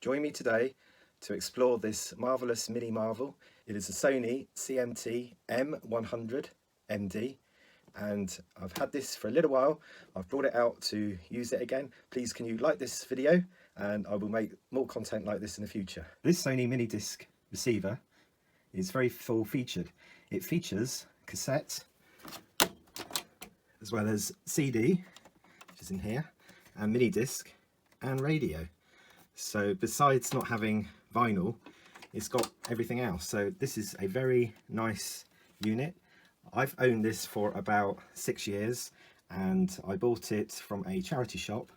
Join me today to explore this marvellous mini marvel. It is a Sony CMT-M100MD and I've had this for a little while. I've brought it out to use it again. Please can you like this video, and I will make more content like this in the future. This Sony Minidisc receiver is very full featured. It features cassette as well as CD, which is in here, and Minidisc and radio. So besides not having vinyl, it's got everything else. So this is a very nice unit. I've owned this for about 6 years and I bought it from a charity shop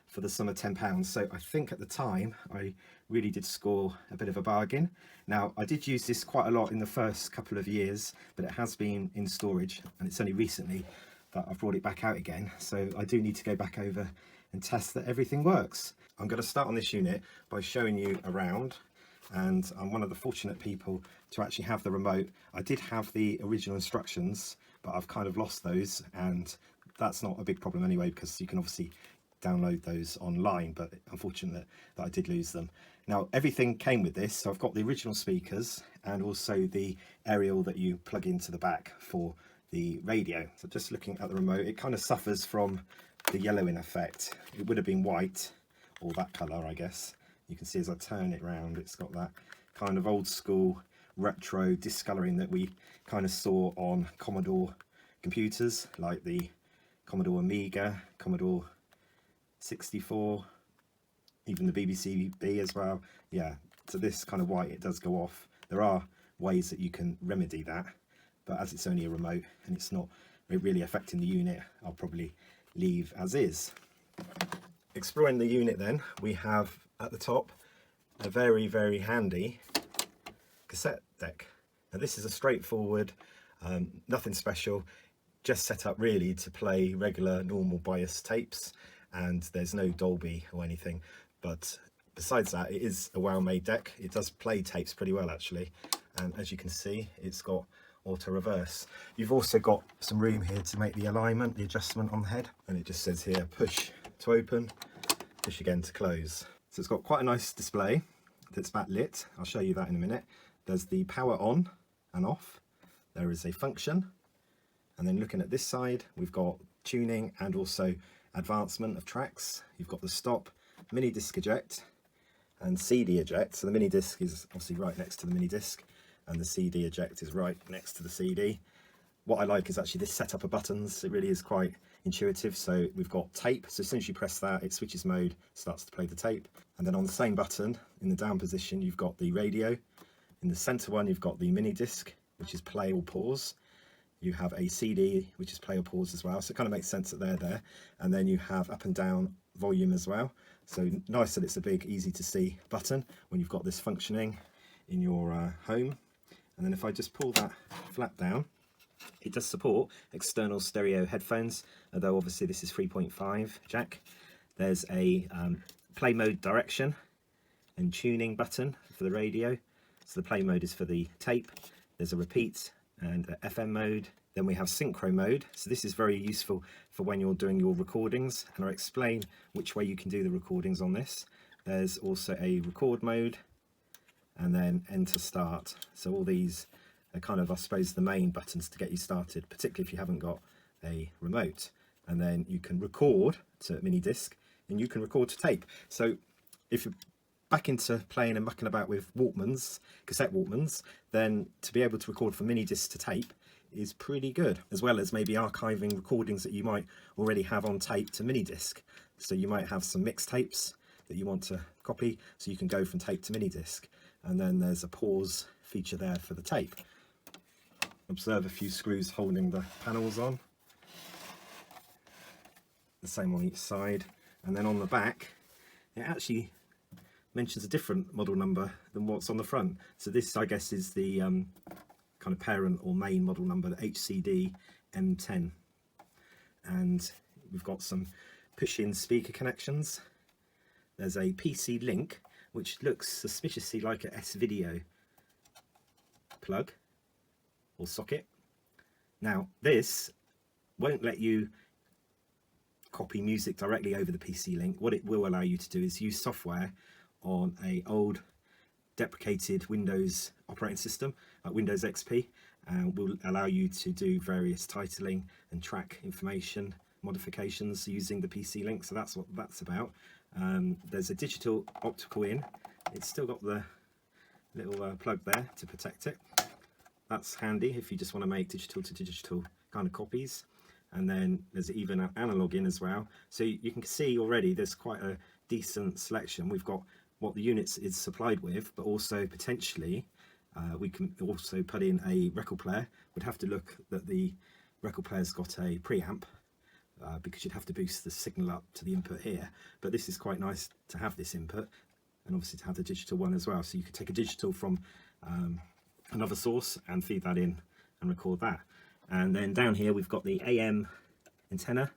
for the sum of £10. So I think at the time I really did score a bit of a bargain. Now I did use this quite a lot in the first couple of years, but it has been in storage and it's only recently that I've brought it back out again. So I do need to go back over and test that everything works. I'm going to start on this unit by showing you around, and I'm one of the fortunate people to actually have the remote. I did have the original instructions, but I've kind of lost those, and that's not a big problem anyway because you can obviously download those online, but unfortunate that I did lose them. Now everything came with this, so I've got the original speakers and also the aerial that you plug into the back for the radio. So just looking at the remote, it kind of suffers from the yellowing effect. It would have been white or that colour, I guess. You can see as I turn it round, it's got that kind of old school retro discolouring that we kind of saw on Commodore computers, like the Commodore Amiga, Commodore 64, even the BBC B as well. Yeah, so this kind of white, it does go off. There are ways that you can remedy that, but as it's only a remote and it's not really affecting the unit, I'll probably leave as is. Exploring the unit then, we have at the top a very, very handy cassette deck. Now this is a straightforward, nothing special, just set up really to play regular normal bias tapes, and there's no Dolby or anything, but besides that it is a well made deck. It does play tapes pretty well actually, and as you can see it's got auto reverse. You've also got some room here to make the alignment, the adjustment on the head, and it just says here push to open, push again to close. So it's got quite a nice display that's backlit. I'll show you that in a minute. There's the power on and off. There is a function, and then looking at this side we've got tuning and also advancement of tracks. You've got the stop, mini disc eject and CD eject. So the mini disc is obviously right next to the mini disc and the CD eject is right next to the CD. What I like is actually this setup of buttons. It really is quite intuitive. So we've got tape, so as soon as you press that it switches mode, starts to play the tape, and then on the same button in the down position you've got the radio. In the center one you've got the mini disc, which is play or pause. You have a CD, which is play or pause as well, so it kind of makes sense that they're there. And then you have up and down volume as well. So nice that it's a big, easy to see button when you've got this functioning in your home. And then if I just pull that flap down, it does support external stereo headphones, although obviously this is 3.5 jack. There's a play mode direction and tuning button for the radio. So the play mode is for the tape. There's a repeat and a FM mode. Then we have synchro mode. So this is very useful for when you're doing your recordings, and I'll explain which way you can do the recordings on this. There's also a record mode and then enter start. So all these are kind of, I suppose, the main buttons to get you started, particularly if you haven't got a remote. And then you can record to mini disc and you can record to tape. So if you're back into playing and mucking about with Walkmans, cassette Walkmans, then to be able to record from mini disc to tape is pretty good, as well as maybe archiving recordings that you might already have on tape to mini disc. So you might have some mixtapes that you want to copy, so you can go from tape to mini disc. And then there's a pause feature there for the tape. Observe a few screws holding the panels on. The same on each side. And then on the back, it actually mentions a different model number than what's on the front. So this, I guess, is the kind of parent or main model number, the HCD M10. And we've got some push-in speaker connections. There's a PC link, which looks suspiciously like a S-Video plug or socket. Now this won't let you copy music directly over the PC link. What it will allow you to do is use software on a old deprecated Windows operating system, like Windows XP, and will allow you to do various titling and track information modifications using the PC link. So that's what that's about. There's a digital optical in. It's still got the little plug there to protect it. That's handy if you just want to make digital to digital kind of copies. And then there's even an analog in as well. So you can see already there's quite a decent selection. We've got what the units is supplied with, but also potentially we can also put in a record player. We'd have to look that the record player's got a preamp because you'd have to boost the signal up to the input here. But this is quite nice to have this input, and obviously to have the digital one as well. So you could take a digital from another source and feed that in and record that. And then down here we've got the AM antenna,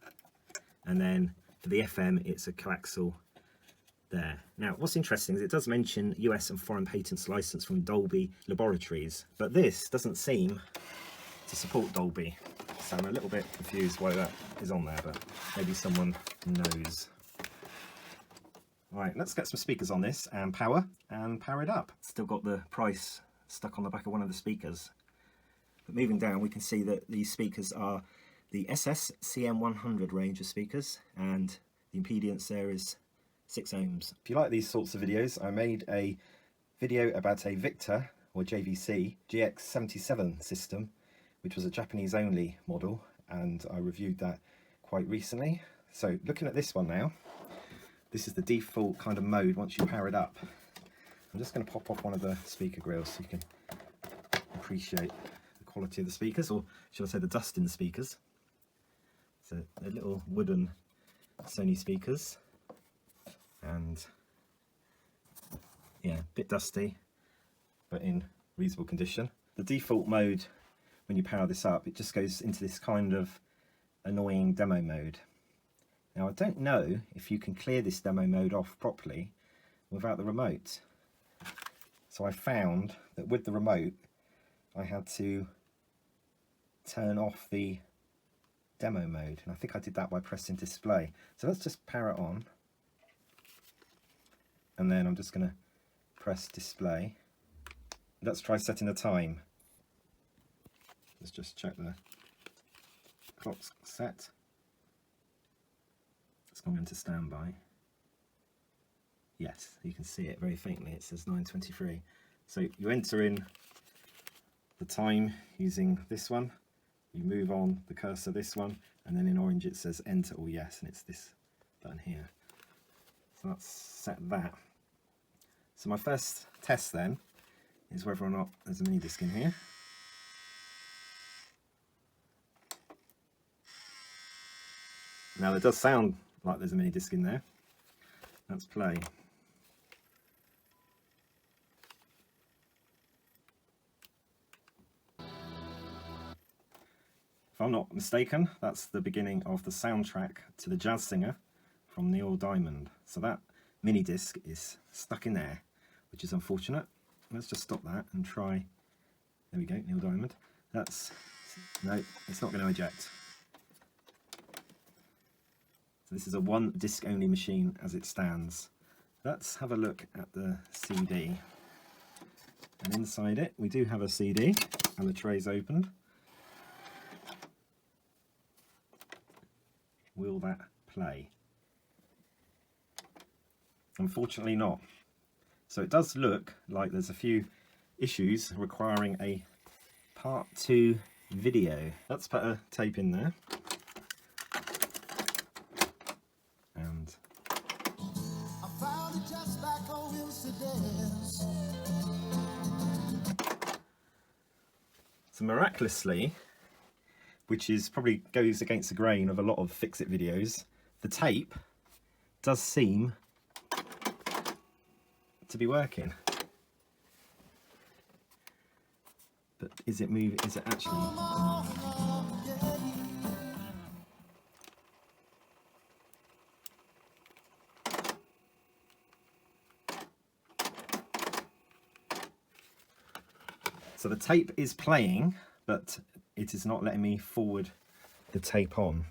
and then for the FM it's a coaxial there. Now what's interesting is it does mention US and foreign patents license from Dolby Laboratories, but this doesn't seem to support Dolby, so I'm a little bit confused why that is on there, but maybe someone knows. Right, let's get some speakers on this and power it up. Still got the price stuck on the back of one of the speakers. But moving down, we can see that these speakers are the SS CM100 range of speakers, and the impedance there is 6 ohms. If you like these sorts of videos, I made a video about a Victor or JVC GX77 system, which was a Japanese only model, and I reviewed that quite recently. So looking at this one now, this is the default kind of mode once you power it up. I'm just going to pop off one of the speaker grills so you can appreciate quality of the speakers, or should I say the dust in the speakers. So they're little wooden Sony speakers, and yeah, a bit dusty but in reasonable condition. The default mode when you power this up, it just goes into this kind of annoying demo mode. Now I don't know if you can clear this demo mode off properly without the remote. So I found that with the remote I had to turn off the demo mode, and I think I did that by pressing display. So let's just power it on, and then I'm just going to press display. Let's try setting the time. Let's just check the clock's set. It's gone into standby. Yes, you can see it very faintly. It says 9:23. So you enter in the time using this one. You move on the cursor this one, and then in orange it says enter or yes, and it's this button here. So let's set that. So my first test then is whether or not there's a mini disc in here. Now it does sound like there's a mini disc in there. Let's play. If I'm not mistaken, that's the beginning of the soundtrack to The Jazz Singer from Neil Diamond. So that mini disc is stuck in there, which is unfortunate. Let's just stop that and try. There we go, Neil Diamond. That's, no, it's not going to eject. So this is a one disc only machine as it stands. Let's have a look at the CD. And inside it, we do have a CD, and the tray's opened. Will that play? Unfortunately not. So it does look like there's a few issues requiring a part 2 video. Let's put a tape in there. And I found it just back on Instagram. So miraculously, which is probably goes against the grain of a lot of fix-it videos, the tape does seem to be working. But is it moving? Is it actually? So the tape is playing, but it is not letting me forward the tape on.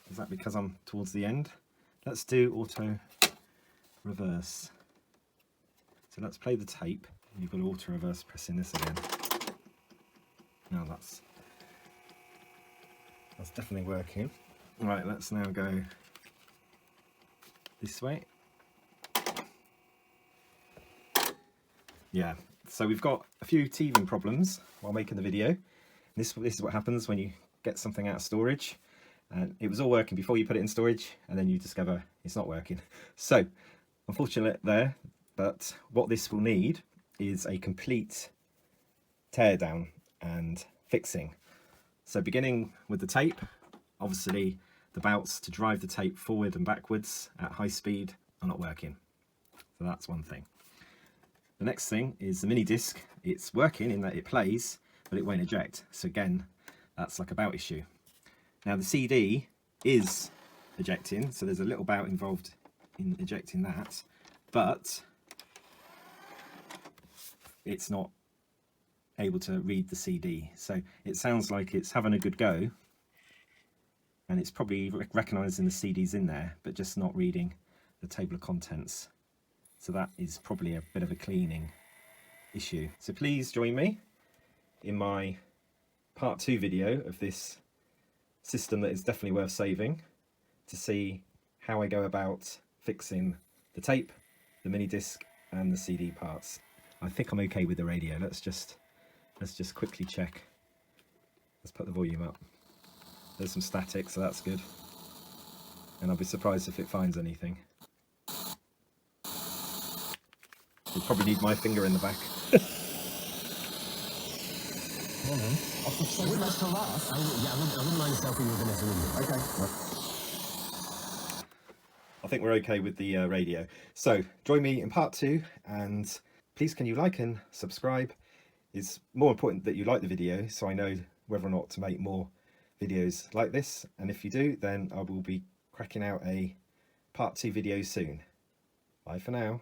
Is that because I'm towards the end? Let's do auto reverse. So let's play the tape. You've got to auto reverse pressing this again. Now that's definitely working. Right, let's now go this way. Yeah, so we've got a few teething problems while making the video. This is what happens when you get something out of storage. And it was all working before you put it in storage, and then you discover it's not working. So, unfortunate there, but what this will need is a complete teardown and fixing. So beginning with the tape, obviously the bouts to drive the tape forward and backwards at high speed are not working. So that's one thing. The next thing is the mini disc. It's working in that it plays, but it won't eject. So again, that's like a bout issue. Now the CD is ejecting, so there's a little bout involved in ejecting that, but it's not able to read the CD. So it sounds like it's having a good go, and it's probably recognising the CD's in there, but just not reading the table of contents. So that is probably a bit of a cleaning issue. So please join me in my part 2 video of this system that is definitely worth saving, to see how I go about fixing the tape, the mini disc and the CD parts. I think I'm okay with the radio. Let's just quickly check. Let's put the volume up. There's some static, so that's good. And I'll be surprised if it finds anything. You'll probably need my finger in the back. Well then, I wouldn't like to laugh. I wouldn't mind a selfie with Vanessa in there. Okay. I think we're okay with the radio. So join me in part 2, and please can you like and subscribe. It's more important that you like the video, so I know whether or not to make more videos like this. And if you do, then I will be cracking out a part 2 video soon. Bye for now.